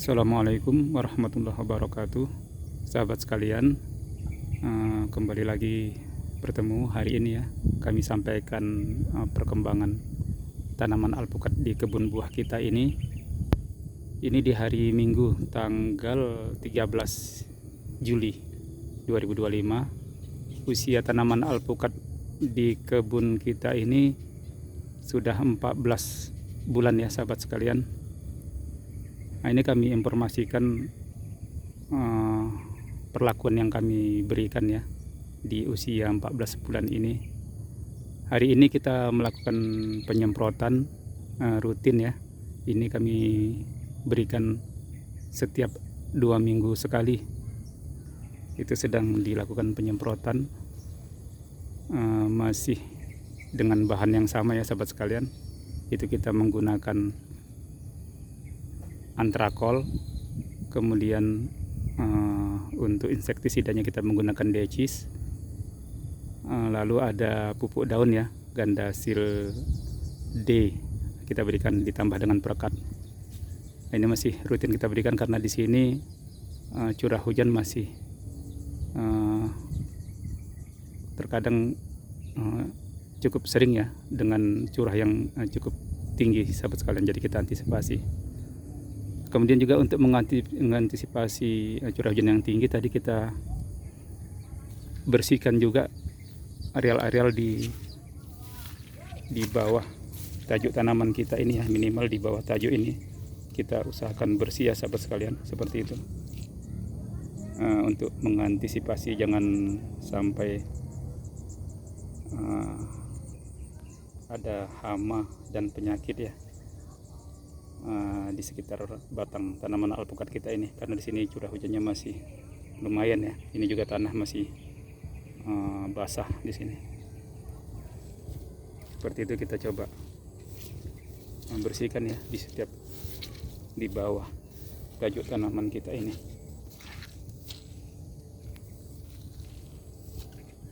Assalamualaikum warahmatullahi wabarakatuh. Sahabat sekalian, kembali lagi bertemu hari ini ya. Kami sampaikan perkembangan tanaman alpukat di kebun buah kita ini. Ini di hari Minggu tanggal 13 Juli 2025. Usia tanaman alpukat di kebun kita ini sudah 14 bulan ya sahabat sekalian. Nah, ini kami informasikan perlakuan yang kami berikan ya di usia 14 bulan ini. Hari ini kita melakukan penyemprotan rutin ya. Ini kami berikan setiap 2 minggu sekali. Itu sedang dilakukan penyemprotan masih dengan bahan yang sama ya sahabat sekalian. Itu kita menggunakan antrakol, kemudian untuk insektisidanya kita menggunakan decis, lalu ada pupuk daun ya, Gandasil D kita berikan ditambah dengan perekat. Nah, ini masih rutin kita berikan karena di sini curah hujan masih terkadang cukup sering ya, dengan curah yang cukup tinggi sahabat sekalian, jadi kita antisipasi. Kemudian juga untuk mengantisipasi curah hujan yang tinggi, tadi kita bersihkan juga areal-areal di bawah tajuk tanaman kita ini ya, minimal di bawah tajuk ini kita usahakan bersih ya sahabat sekalian, seperti itu. Untuk mengantisipasi jangan sampai ada hama dan penyakit ya di sekitar batang tanaman alpukat kita ini, karena di sini curah hujannya masih lumayan ya. Ini juga tanah masih basah di sini. Seperti itu kita coba membersihkan ya di bawah tajuk tanaman kita ini.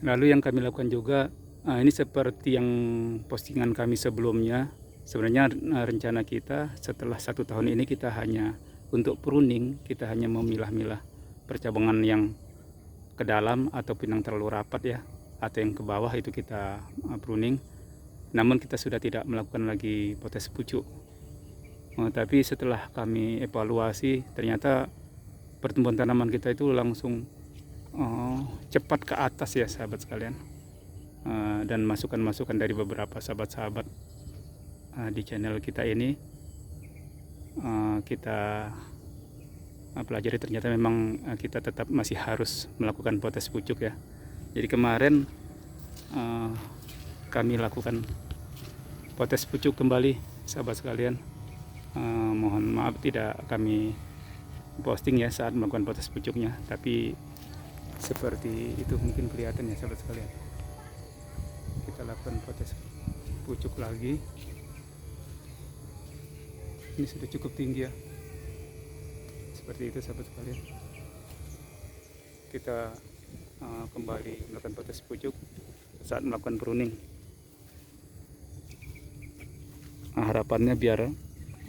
Lalu yang kami lakukan juga, ini seperti yang postingan kami sebelumnya. Sebenarnya rencana kita setelah 1 tahun ini kita hanya untuk pruning, kita hanya memilah-milah percabangan yang ke dalam ataupun yang terlalu rapat ya, atau yang ke bawah itu kita pruning. Namun kita sudah tidak melakukan lagi potes pucuk. Tapi setelah kami evaluasi, ternyata pertumbuhan tanaman kita itu langsung cepat ke atas ya sahabat sekalian. Dan masukan-masukan dari beberapa sahabat-sahabat di channel kita ini kita pelajari, ternyata memang kita tetap masih harus melakukan potes pucuk ya. Jadi kemarin kami lakukan potes pucuk kembali sahabat sekalian. Mohon maaf tidak kami posting ya saat melakukan potes pucuknya, tapi seperti itu mungkin kelihatan ya sahabat sekalian. Kita lakukan potes pucuk lagi. Ini sudah cukup tinggi ya, seperti itu sahabat sekalian. Kita kembali melakukan potes pucuk saat melakukan pruning. Harapannya biar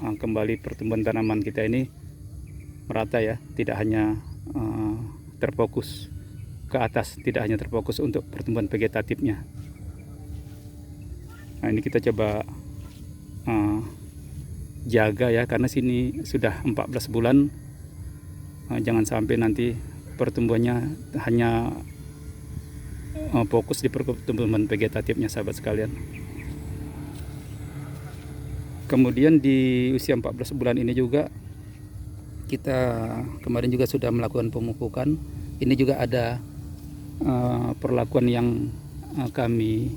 kembali pertumbuhan tanaman kita ini merata ya, tidak hanya terfokus ke atas, tidak hanya terfokus untuk pertumbuhan vegetatifnya. Nah, ini kita coba jaga ya, karena sini sudah 14 bulan. Jangan sampai nanti pertumbuhannya hanya fokus di pertumbuhan vegetatifnya sahabat sekalian. Kemudian di usia 14 bulan ini juga kita kemarin juga sudah melakukan pemupukan. Ini juga ada perlakuan yang kami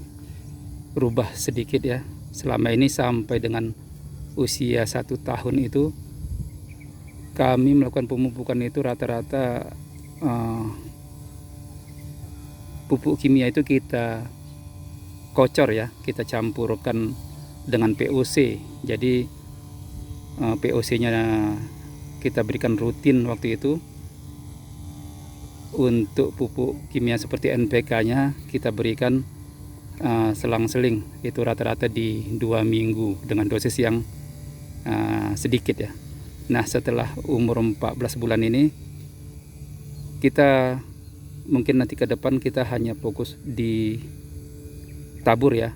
rubah sedikit ya. Selama ini sampai dengan usia 1 tahun itu kami melakukan pemupukan itu rata-rata pupuk kimia itu kita kocor ya, kita campurkan dengan POC. Jadi POC-nya kita berikan rutin waktu itu. Untuk pupuk kimia seperti NPK-nya kita berikan selang-seling, itu rata-rata di 2 minggu dengan dosis yang sedikit ya. Nah, setelah umur 14 bulan ini, kita mungkin nanti ke depan kita hanya fokus di tabur ya.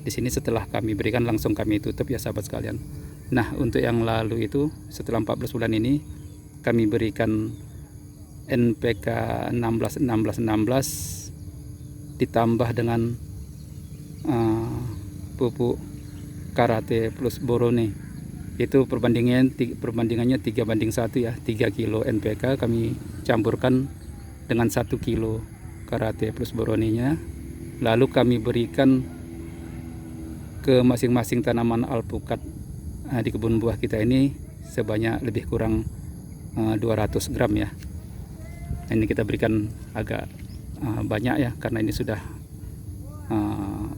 Di sini setelah kami berikan langsung kami tutup ya sahabat sekalian. Nah, untuk yang lalu itu setelah 14 bulan ini kami berikan NPK 16 ditambah dengan pupuk Karate plus Borone. Itu perbandingannya 3:1 ya. 3 kilo NPK kami campurkan dengan 1 kilo Karate plus Borone-nya. Lalu kami berikan ke masing-masing tanaman alpukat di kebun buah kita ini sebanyak lebih kurang 200 gram ya. Ini kita berikan agak banyak ya, karena ini sudah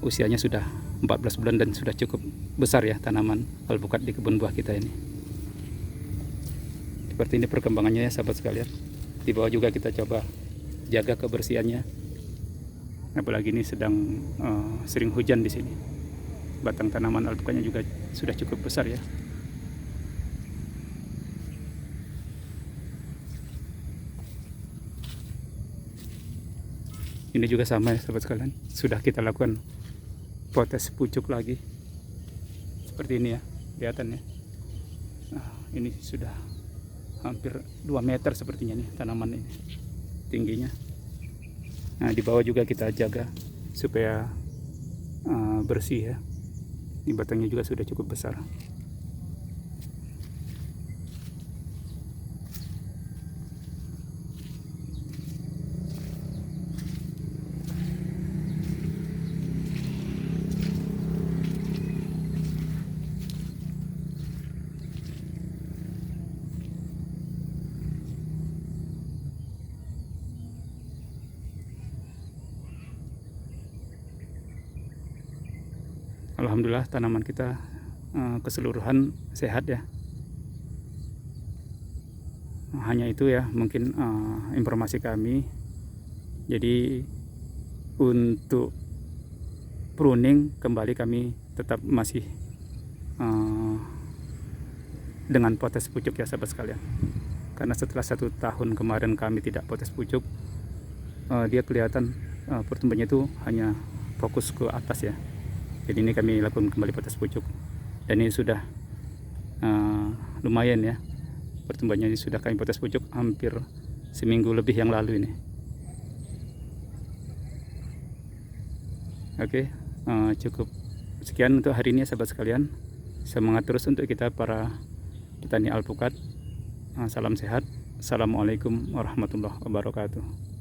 usianya sudah 14 bulan dan sudah cukup besar ya tanaman alpukat di kebun buah kita ini. Seperti ini perkembangannya ya sahabat sekalian. Di bawah juga kita coba jaga kebersihannya. Apalagi ini sedang sering hujan di sini. Batang tanaman alpukatnya juga sudah cukup besar ya. Ini juga sama ya sahabat sekalian, sudah kita lakukan potes pucuk lagi seperti ini ya, kelihatan ya. Nah, ini sudah hampir 2 meter sepertinya nih tanaman ini tingginya. Nah, di bawah juga kita jaga supaya bersih ya. Ini batangnya juga sudah cukup besar. Alhamdulillah tanaman kita keseluruhan sehat ya. Hanya itu ya mungkin informasi kami. Jadi untuk pruning kembali kami tetap masih dengan potes pucuk ya sahabat sekalian. Karena setelah 1 tahun kemarin kami tidak potes pucuk, dia kelihatan pertumbuhannya itu hanya fokus ke atas ya. Jadi ini kami lakukan kembali potes pucuk, dan ini sudah lumayan ya pertumbuhannya. Ini sudah kami potes pucuk hampir seminggu lebih yang lalu ini. Oke, cukup sekian untuk hari ini ya sahabat sekalian. Semangat terus untuk kita para petani alpukat. Salam sehat. Assalamualaikum warahmatullahi wabarakatuh.